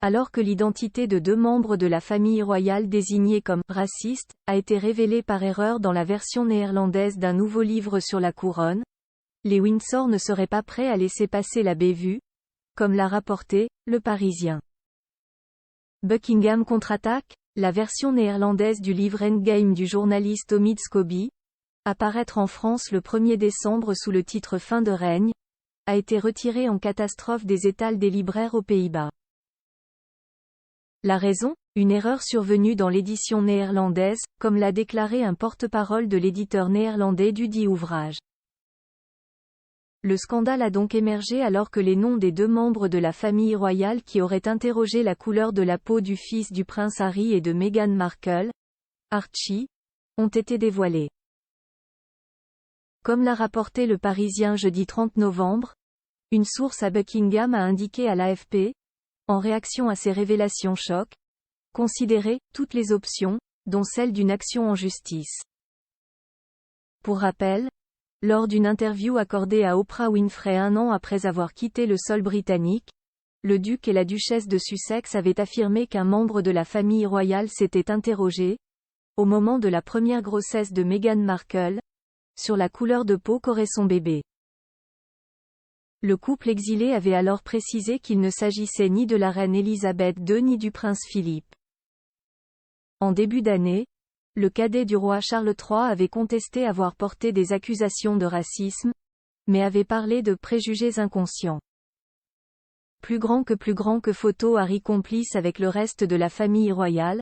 alors que l'identité de 2 membres de la famille royale désignés comme « racistes » a été révélée par erreur dans la version néerlandaise d'un nouveau livre sur la couronne, les Windsor ne seraient pas prêts à laisser passer la bévue, comme l'a rapporté Le Parisien. Buckingham contre-attaque, la version néerlandaise du livre Endgame du journaliste Omid Scobie, à paraître en France le 1er décembre sous le titre Fin de règne, a été retirée en catastrophe des étals des libraires aux Pays-Bas. La raison, une erreur survenue dans l'édition néerlandaise, comme l'a déclaré un porte-parole de l'éditeur néerlandais du dit ouvrage. Le scandale a donc émergé alors que les noms des 2 membres de la famille royale qui auraient interrogé la couleur de la peau du fils du prince Harry et de Meghan Markle, Archie, ont été dévoilés. Comme l'a rapporté Le Parisien jeudi 30 novembre, une source à Buckingham a indiqué à l'AFP, en réaction à ces révélations choc, considérer toutes les options, dont celle d'une action en justice. Pour rappel, lors d'une interview accordée à Oprah Winfrey 1 an après avoir quitté le sol britannique, le duc et la duchesse de Sussex avaient affirmé qu'un membre de la famille royale s'était interrogé, au moment de la première grossesse de Meghan Markle, sur la couleur de peau qu'aurait son bébé. Le couple exilé avait alors précisé qu'il ne s'agissait ni de la reine Elisabeth II ni du prince Philippe. En début d'année, le cadet du roi Charles III avait contesté avoir porté des accusations de racisme, mais avait parlé de préjugés inconscients. Plus grand que photo Harry complice avec le reste de la famille royale,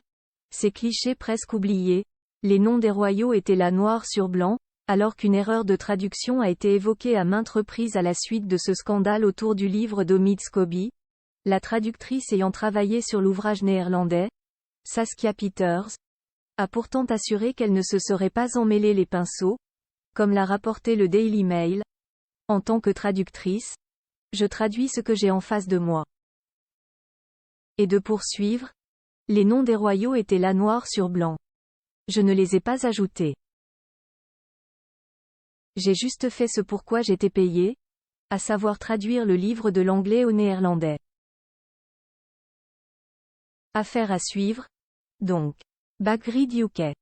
ces clichés presque oubliés, les noms des royaux étaient là noir sur blanc, alors qu'une erreur de traduction a été évoquée à maintes reprises à la suite de ce scandale autour du livre d'Omid Scobie, la traductrice ayant travaillé sur l'ouvrage néerlandais, Saskia Peters, a pourtant assuré qu'elle ne se serait pas emmêlé les pinceaux, comme l'a rapporté le Daily Mail. En tant que traductrice, je traduis ce que j'ai en face de moi. Et de poursuivre, les noms des royaux étaient là noir sur blanc. Je ne les ai pas ajoutés. J'ai juste fait ce pourquoi j'étais payée, à savoir traduire le livre de l'anglais au néerlandais. Affaire à suivre, donc. Backgrid UK.